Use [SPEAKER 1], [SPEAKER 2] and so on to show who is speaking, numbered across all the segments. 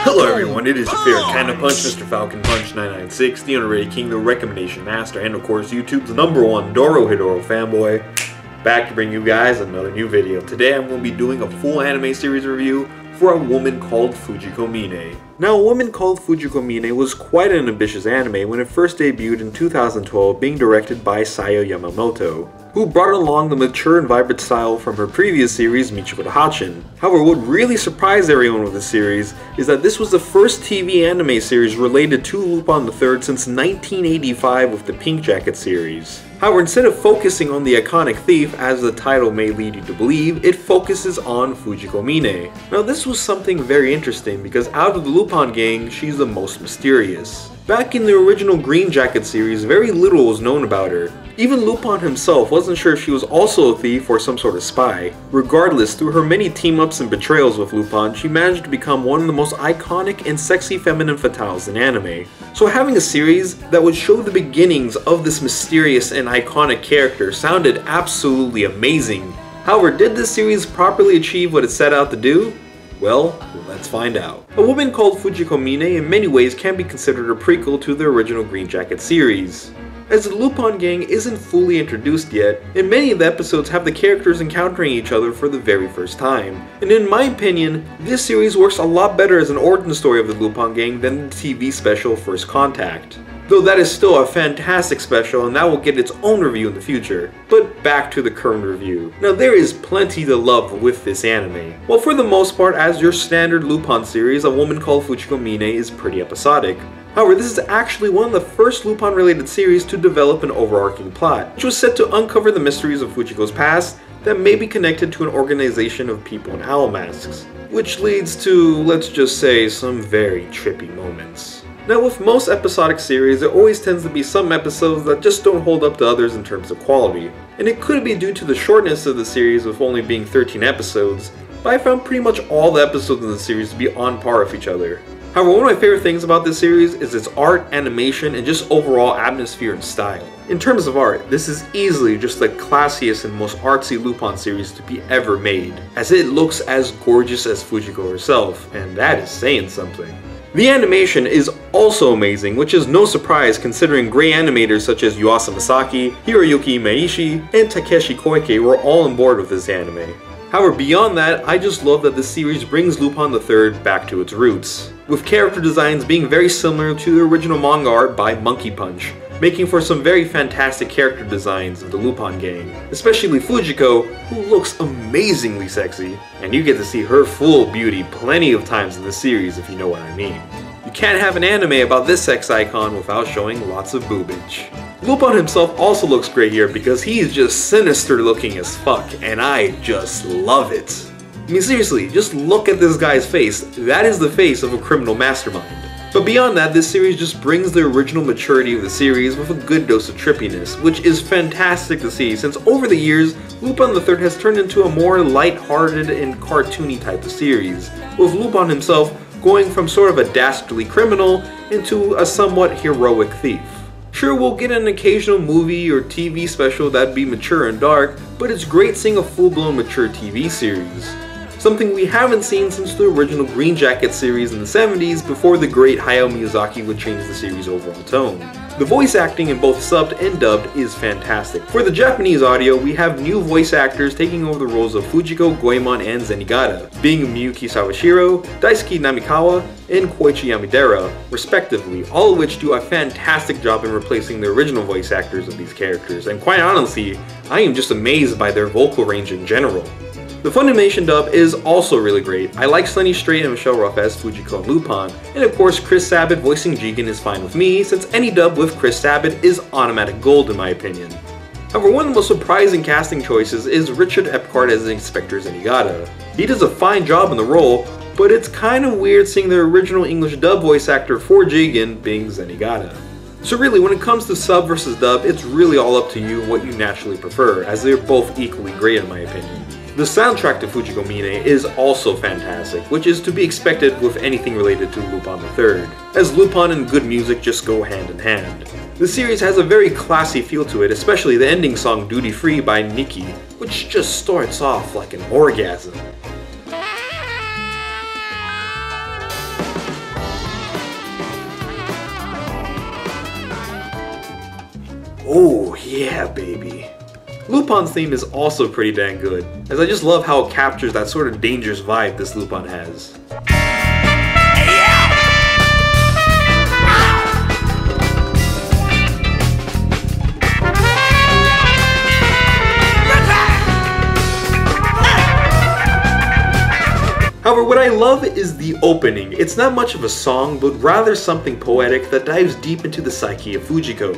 [SPEAKER 1] Hello everyone, it is your favorite kind of punch, Mr. Falcon Punch 996, the Underrated King, the Recommendation Master, and of course YouTube's #1 Dorohedoro fanboy, back to bring you guys another new video. Today I'm going to be doing a full anime series review for A Woman Called Fujiko Mine. Now, A Woman Called Fujiko Mine was quite an ambitious anime when it first debuted in 2012, being directed by Sayo Yamamoto, who brought along the mature and vibrant style from her previous series, Michiko to Hatchin. However, what really surprised everyone with the series is that this was the first TV anime series related to Lupin III since 1985 with the Pink Jacket series. However, instead of focusing on the iconic thief, as the title may lead you to believe, it focuses on Fujiko Mine. Now, this was something very interesting because out of the Lupin gang, she's the most mysterious. Back in the original Green Jacket series, very little was known about her. Even Lupin himself wasn't sure if she was also a thief or some sort of spy. Regardless, through her many team-ups and betrayals with Lupin, she managed to become one of the most iconic and sexy feminine fatales in anime. So having a series that would show the beginnings of this mysterious and iconic character sounded absolutely amazing. However, did this series properly achieve what it set out to do? Well, let's find out. A Woman Called Fujiko Mine in many ways can be considered a prequel to the original Green Jacket series. As the Lupin gang isn't fully introduced yet, and many of the episodes have the characters encountering each other for the very first time. And in my opinion, this series works a lot better as an origin story of the Lupin gang than the TV special First Contact. Though that is still a fantastic special and that will get its own review in the future. But back to the current review. Now, there is plenty to love with this anime. Well, for the most part, as your standard Lupin series, A Woman Called Fujiko Mine is pretty episodic. However, this is actually one of the first Lupin related series to develop an overarching plot, which was set to uncover the mysteries of Fujiko's past that may be connected to an organization of people in owl masks. Which leads to, let's just say, some very trippy moments. Now, with most episodic series, there always tends to be some episodes that just don't hold up to others in terms of quality. And it could be due to the shortness of the series with only being 13 episodes, but I found pretty much all the episodes in the series to be on par with each other. However, one of my favorite things about this series is its art, animation, and just overall atmosphere and style. In terms of art, this is easily just the classiest and most artsy Lupin series to be ever made, as it looks as gorgeous as Fujiko herself, and that is saying something. The animation is also amazing, which is no surprise considering great animators such as Yuasa Masaki, Hiroyuki Imaishi, and Takeshi Koike were all on board with this anime. However, beyond that, I just love that this series brings Lupin III back to its roots, with character designs being very similar to the original manga art by Monkey Punch, making for some very fantastic character designs of the Lupin gang, especially Fujiko, who looks amazingly sexy, and you get to see her full beauty plenty of times in the series if you know what I mean. You can't have an anime about this sex icon without showing lots of boobage. Lupin himself also looks great here because he's just sinister looking as fuck, and I just love it. I mean, seriously, just look at this guy's face. That is the face of a criminal mastermind. But beyond that, this series just brings the original maturity of the series with a good dose of trippiness, which is fantastic to see since over the years, Lupin III has turned into a more light-hearted and cartoony type of series, with Lupin himself going from sort of a dastardly criminal into a somewhat heroic thief. Sure, we'll get an occasional movie or TV special that'd be mature and dark, but it's great seeing a full-blown mature TV series. Something we haven't seen since the original Green Jacket series in the 70s before the great Hayao Miyazaki would change the series' overall tone. The voice acting in both subbed and dubbed is fantastic. For the Japanese audio, we have new voice actors taking over the roles of Fujiko, Goemon, and Zenigata, being Miyuki Sawashiro, Daisuke Namikawa, and Koichi Yamidera, respectively, all of which do a fantastic job in replacing the original voice actors of these characters, and quite honestly, I am just amazed by their vocal range in general. The Funimation dub is also really great. I like Sonny Strait and Michelle Ruff as Fujiko and Lupin, and of course Chris Sabat voicing Jigen is fine with me, since any dub with Chris Sabat is automatic gold in my opinion. However, one of the most surprising casting choices is Richard Epcar as Inspector Zenigata. He does a fine job in the role, but it's kind of weird seeing the original English dub voice actor for Jigen being Zenigata. So really, when it comes to sub versus dub, it's really all up to you and what you naturally prefer, as they're both equally great in my opinion. The soundtrack to Fujiko Mine is also fantastic, which is to be expected with anything related to Lupin III, as Lupin and good music just go hand in hand. The series has a very classy feel to it, especially the ending song Duty Free by Nikki, which just starts off like an orgasm. Yeah, baby. Lupin's theme is also pretty dang good, as I just love how it captures that sort of dangerous vibe this Lupin has. However, what I love is the opening. It's not much of a song, but rather something poetic that dives deep into the psyche of Fujiko,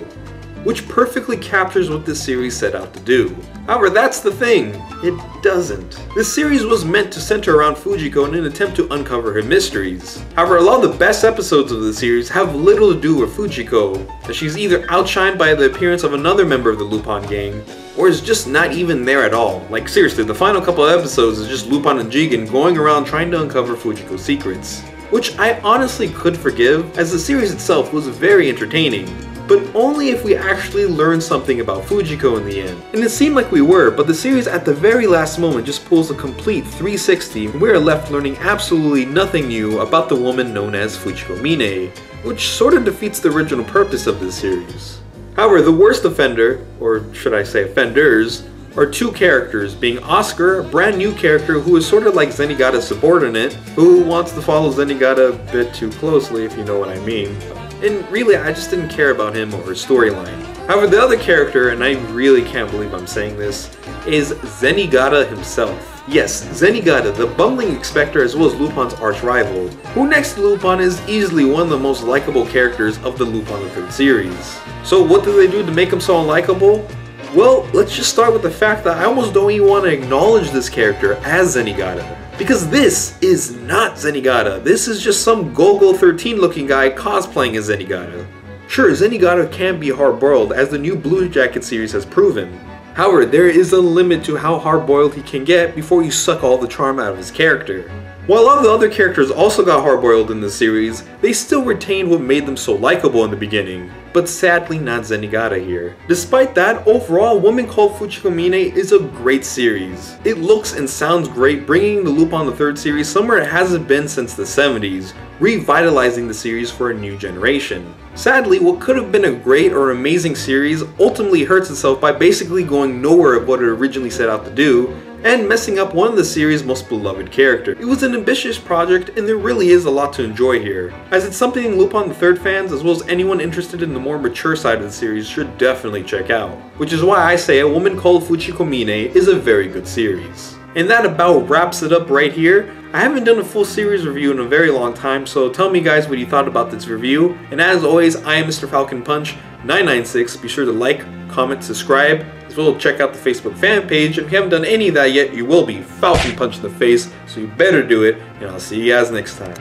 [SPEAKER 1] which perfectly captures what this series set out to do. However, that's the thing, it doesn't. This series was meant to center around Fujiko in an attempt to uncover her mysteries. However, a lot of the best episodes of the series have little to do with Fujiko, as she's either outshined by the appearance of another member of the Lupin gang, or is just not even there at all. Like seriously, the final couple of episodes is just Lupin and Jigen going around trying to uncover Fujiko's secrets. Which I honestly could forgive, as the series itself was very entertaining. But only if we actually learned something about Fujiko in the end. And it seemed like we were, but the series at the very last moment just pulls a complete 360 and we are left learning absolutely nothing new about the woman known as Fujiko Mine, which sort of defeats the original purpose of this series. However, the worst offender, or should I say offenders, are two characters, being Oscar, a brand new character who is sort of like Zenigata's subordinate, who wants to follow Zenigata a bit too closely, if you know what I mean. And really, I just didn't care about him or his storyline. However, the other character, and I really can't believe I'm saying this, is Zenigata himself. Yes, Zenigata, the bumbling inspector as well as Lupin's arch-rival, who next to Lupin is easily one of the most likable characters of the Lupin the Third series. So what do they do to make him so unlikable? Well, let's just start with the fact that I almost don't even want to acknowledge this character as Zenigata. Because this is not Zenigata, this is just some Golgo 13 looking guy cosplaying as Zenigata. Sure, Zenigata can be hard-boiled, as the new Blue Jacket series has proven. However, there is a limit to how hard-boiled he can get before you suck all the charm out of his character. While all the other characters also got hard-boiled in the series, they still retained what made them so likable in the beginning, but sadly not Zenigata here. Despite that, overall, Woman Called Fujiko Mine is a great series. It looks and sounds great, bringing the Lupin the Third series somewhere it hasn't been since the 70s, revitalizing the series for a new generation. Sadly, what could have been a great or amazing series ultimately hurts itself by basically going nowhere of what it originally set out to do, and messing up one of the series' most beloved characters. It was an ambitious project, and there really is a lot to enjoy here, as it's something Lupin the Third fans, as well as anyone interested in the more mature side of the series, should definitely check out. Which is why I say A Woman Called Fujiko Mine is a very good series. And that about wraps it up right here. I haven't done a full series review in a very long time, so tell me guys what you thought about this review. And as always, I am Mr. Falcon Punch 996. Be sure to like, comment, subscribe, as well as check out the Facebook fan page. If you haven't done any of that yet, you will be Falcon Punch in the face, so you better do it, and I'll see you guys next time.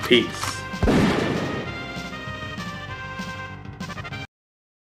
[SPEAKER 1] Peace.